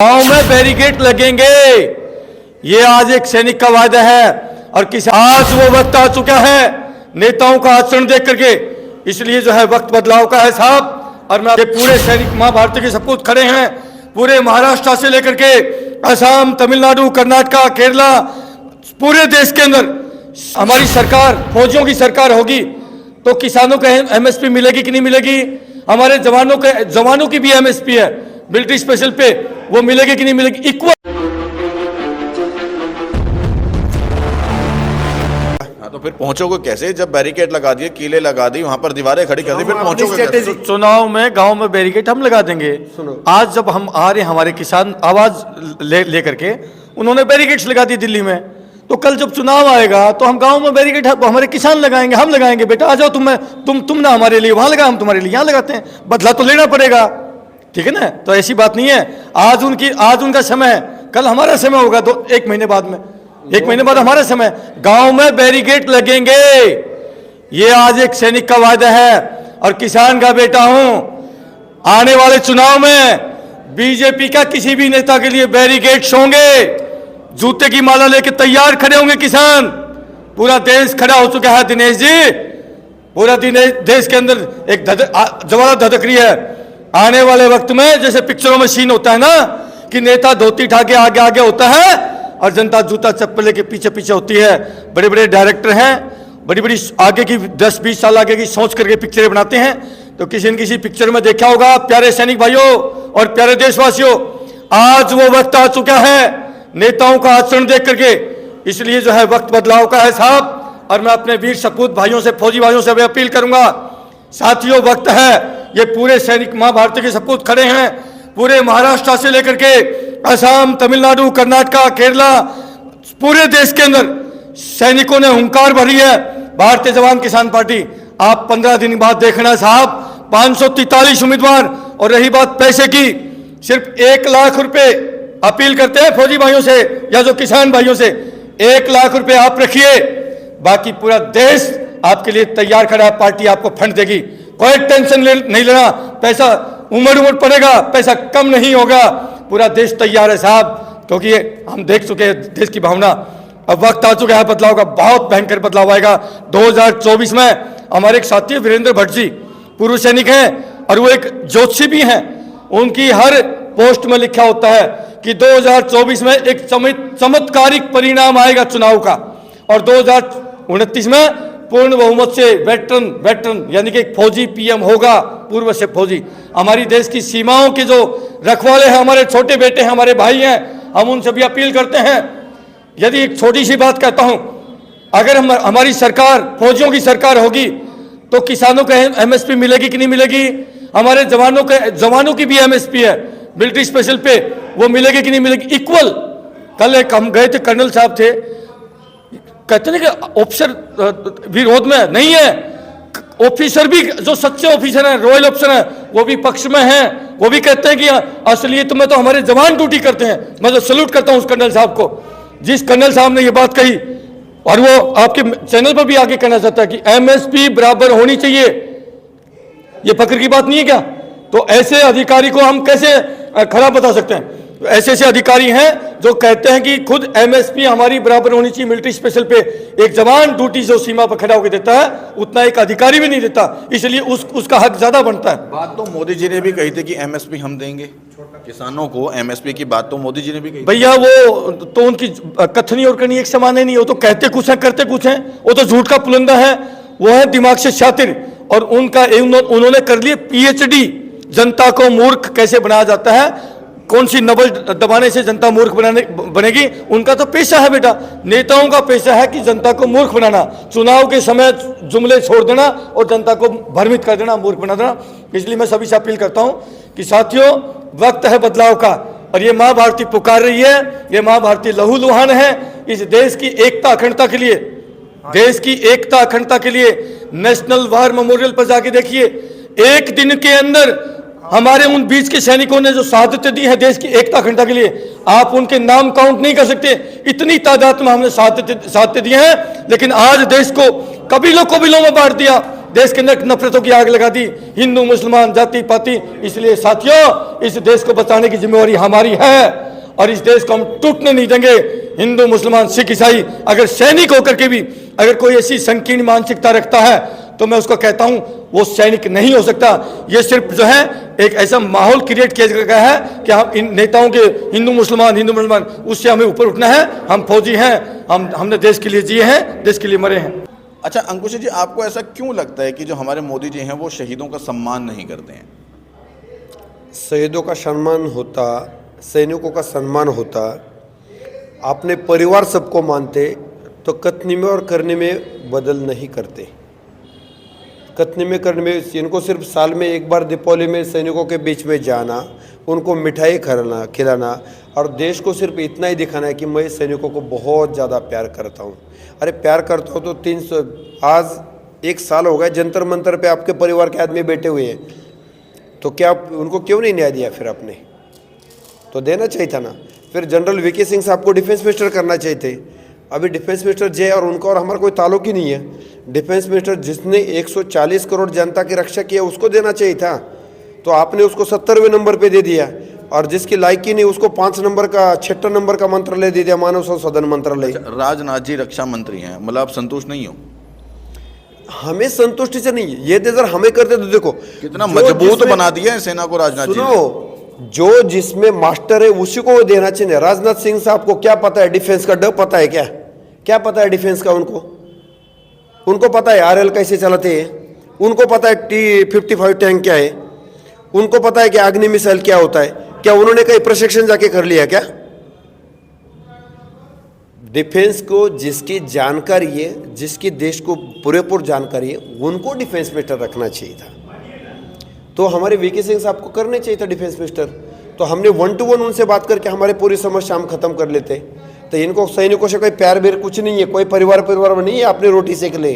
गांव में बैरिकेड लगेंगे, ये आज एक सैनिक का वादा है। और आज वो वक्त आ चुका है नेताओं का आचरण देख करके, इसलिए जो है वक्त बदलाव का है साहब। और मैं पूरे सैनिक मां भारती के सपूत खड़े हैं, पूरे महाराष्ट्र से लेकर के असम, तमिलनाडु, कर्नाटका, केरला, पूरे देश के अंदर हमारी सरकार फौजियों की सरकार होगी तो किसानों को एमएसपी मिलेगी कि नहीं मिलेगी? हमारे जवानों की भी एमएसपी है, मिलिट्री स्पेशल पे वो मिलेगी कि नहीं मिलेगी? इक्वल। हाँ, तो फिर पहुंचोगे कैसे जब बैरिकेड लगा दिए, कीले लगा दी, वहां पर दीवारें खड़ी कर दी, फिर पहुंचोगे कैसे? चुनाव में गांव में बैरिकेड हम लगा देंगे। आज जब हम आ रहे हमारे किसान आवाज लेकर के उन्होंने बैरिकेड्स लगा दी दिल्ली में, तो कल जब चुनाव आएगा तो हम गांव में बैरिकेड हमारे किसान लगाएंगे, हम लगाएंगे। बेटा आ जाओ, तुम ना हमारे लिए वहां लगा, हम तुम्हारे लिए यहां लगाते हैं। बदला तो लेना पड़ेगा, ठीक है ना? तो ऐसी बात नहीं है। आज उनका समय है, कल हमारा समय होगा। एक महीने बाद हमारा समय। गांव में बैरिकेड लगेंगे, ये आज एक सैनिक का वादा है और किसान का बेटा हूं। आने वाले चुनाव में बीजेपी का किसी भी नेता के लिए बैरिकेड्स होंगे, जूते की माला लेके तैयार खड़े होंगे किसान। पूरा देश खड़ा हो चुका है दिनेश जी, पूरा देश के अंदर एक ज्वाला धधक रही है। आने वाले वक्त में जैसे पिक्चरों में सीन होता है ना कि नेता धोती उठा के आगे आगे होता है और जनता जूता चप्पल लेके पीछे पीछे होती है। बड़े बड़े डायरेक्टर हैं, बड़ी बड़ी आगे की 10-20 साल आगे की सोच करके पिक्चरें बनाते हैं। तो किसी न किसी पिक्चर में देखा होगा, प्यारे सैनिक भाइयों और प्यारे देशवासियों, आज वो वक्त आ चुका है नेताओं का आचरण देख करके, इसलिए जो है वक्त बदलाव का है साहब। और मैं अपने वीर सपूत भाइयों से, फौजी भाइयों से भी अपील करूंगा, साथियों वक्त है, ये पूरे सैनिक मां भारती के सपूत खड़े हैं, पूरे महाराष्ट्र से लेकर के असम, तमिलनाडु, कर्नाटका, केरला, पूरे देश के अंदर सैनिकों ने हुंकार भरी है। भारतीय जवान किसान पार्टी, आप 15 दिन बाद देखना साहब, 543 उम्मीदवार। और रही बात पैसे की, सिर्फ 1 लाख रुपए अपील करते हैं फौजी भाइयों से या जो किसान भाइयों से, 1 लाख रुपए आप रखिए, बाकी पूरा देश आपके लिए तैयार खड़ा है। पार्टी आपको फंड देगी, कोई टेंशन नहीं लेना। पैसा उमड़ पड़ेगा, पैसा कम नहीं होगा, पूरा देश तैयार है साहब, क्योंकि हम देख चुके हैं देश की भावना। अब वक्त आ चुका है बदलाव का, बहुत भयंकर बदलाव आएगा 2024 में। हमारे एक साथी वीरेंद्र भट्ट जी पूर्व सैनिक हैं और वो एक ज्योतिषी भी हैं, उनकी हर पोस्ट में लिखा होता है कि 2024 में एक चमत्कारिक परिणाम आएगा चुनाव का, और 2029 में पूर्ण बहुमत से वेटरन यानी कि एक फौजी पीएम होगा, पूर्व से फौजी। हमारी देश की सीमाओं के जो रखवाले हैं, हमारे छोटे बेटे हैं, हमारे भाई हैं, हम उनसे भी अपील करते हैं। यदि एक छोटी सी बात कहता हूं, अगर हमारी सरकार फौजियों की सरकार होगी तो किसानों को एमएसपी मिलेगी कि नहीं मिलेगी? हमारे जवानों की भी एमएसपी है, मिलिट्री स्पेशल पे वो मिलेगी कि नहीं मिलेगी? इक्वल। कल एक हम गए थे, कर्नल साहब थे, कहते हैं कि ऑफिसर विरोध में नहीं है, ऑफिसर भी जो सच्चे ऑफिसर हैं, रॉयल ऑफिसर हैं, वो भी पक्ष में हैं। वो भी कहते हैं कि असलियत में तो हमारे जवान ड्यूटी करते हैं। मैं तो सैल्यूट करता हूं उस कर्नल साहब को, जिस कर्नल साहब ने ये बात कही, और वो आपके चैनल पर भी आगे कहना चाहता है कि एमएसपी बराबर होनी चाहिए। ये फक्र की बात नहीं है क्या? तो ऐसे अधिकारी को हम कैसे खराब बता सकते हैं? ऐसे अधिकारी हैं जो कहते हैं कि खुद एमएसपी हमारी बराबर होनी चाहिए। मिलिट्री स्पेशल पे एक जवान ड्यूटी जो सीमा पर खड़ा होकर देता है, उतना एक अधिकारी भी नहीं देता, इसलिए उसका हक ज्यादा बनता है। बात तो मोदी जी ने भी कही थी कि एमएसपी हम देंगे किसानों को, एमएसपी की बात तो मोदी जी ने भी कही। भैया वो तो उनकी कथनी और करनी एक समान है नहीं, वो तो कहते कुछ है करते कुछ है, वो तो झूठ का पुलंदा है, वो है दिमाग से शातिर। और उन्होंने कर लिए पीएचडी, जनता को मूर्ख कैसे बनाया जाता है, कौन सी नवल दबाने से जनता मूर्ख बनेगी, उनका तो पेशा है बेटा। नेताओं का पेशा है कि जनता को मूर्ख बनाना, चुनाव के समय जुमले छोड़ देना और जनता को भ्रमित कर देना, मूर्ख बना देना। इसलिए मैं सभी से अपील करता हूं कि साथियों वक्त है बदलाव का, और ये मां भारती पुकार रही है, ये मां भारती लहूलुहान है इस देश की एकता अखंडता के लिए। देश की एकता अखंडता के लिए नेशनल वार मेमोरियल पर जाके देखिए, एक दिन के अंदर हमारे उन बीच के सैनिकों ने जो शहादतें दी है देश की एकता अखंडता के लिए, आप उनके नाम काउंट नहीं कर सकते, इतनी तादाद में हमने शहादतें दी हैं। लेकिन आज देश को कबीलों में बांट दिया, देश के अंदर नफरतों की आग लगा दी, हिंदू मुसलमान जाति पाति। इसलिए साथियों, इस देश को बचाने की जिम्मेवारी हमारी है और इस देश को हम टूटने नहीं देंगे। हिंदू मुसलमान सिख ईसाई अगर सैनिक होकर के भी अगर कोई ऐसी संकीर्ण मानसिकता रखता है तो मैं उसको कहता हूं वो सैनिक नहीं हो सकता। ये सिर्फ जो है एक ऐसा माहौल क्रिएट किया गया है कि हम इन नेताओं के हिंदू मुसलमान उससे हमें ऊपर उठना है। हम फौजी हैं, हमने देश के लिए जिए हैं, देश के लिए मरे हैं। अच्छा अंकुश जी, आपको ऐसा क्यों लगता है कि जो हमारे मोदी जी हैं वो शहीदों का सम्मान नहीं करते हैं? शहीदों का सम्मान होता, सैनिकों का सम्मान होता, अपने परिवार सबको मानते तो कथनी में और करने में बदल नहीं करते। कथनी में करने में इनको सिर्फ साल में एक बार दीपावली में सैनिकों के बीच में जाना, उनको मिठाई खिलाना और देश को सिर्फ इतना ही दिखाना है कि मैं सैनिकों को बहुत ज़्यादा प्यार करता हूँ। अरे प्यार करता हूँ तो 300 आज 1 साल हो गया जंतर मंतर पे आपके परिवार के आदमी बैठे हुए हैं, तो क्या उनको क्यों नहीं न्याय दिया? फिर आपने तो देना चाहिए था ना। फिर जनरल वीके सिंह साहब को डिफेंस मिनिस्टर करना चाहिए थे। अभी डिफेंस मिनिस्टर जय और उनका और हमारा कोई ताल्लुक ही नहीं है। डिफेंस मिनिस्टर जिसने 140 करोड़ जनता की रक्षा की है उसको देना चाहिए था, तो आपने उसको 70वें नंबर पे दे दिया और जिसकी लायकी नहीं उसको 5 नंबर का 6 नंबर का मंत्रालय दे दिया, मानव संसाधन मंत्रालय। राजनाथ जी रक्षा मंत्री हैं, मतलब आप संतुष्ट नहीं हो? हमें संतुष्टि से नहीं, ये अगर हमें करते तो देखो कितना मजबूत बना दिया है सेना को राजनाथ जी। सुनो, जो जिसमें मास्टर है उसी को देना चाहिए। राजनाथ सिंह साहब को क्या पता है डिफेंस का? डर पता है क्या? क्या पता है डिफेंस का? उनको पता है आरएल कैसे चलाते हैं, उनको पता है T-55 टैंक क्या है, उनको पता है कि अग्नि मिसाइल क्या होता है। क्या उन्होंने कहीं प्रशिक्षण जाके कर लिया क्या? डिफेंस को जिसकी जानकारी है, जिसकी देश को पूरेपूर जानकारी है, उनको डिफेंस मिनिस्टर रखना चाहिए था। तो हमारे वीके सिंह साहब को करने चाहिए था डिफेंस मिनिस्टर। तो हमने 1 to 1 उनसे बात करके हमारे पूरी समस्या हम खत्म कर लेते। तो इनको सैनिकों से कोई प्यार बेर कुछ नहीं है, कोई परिवार में नहीं है अपनी रोटी सेक ले।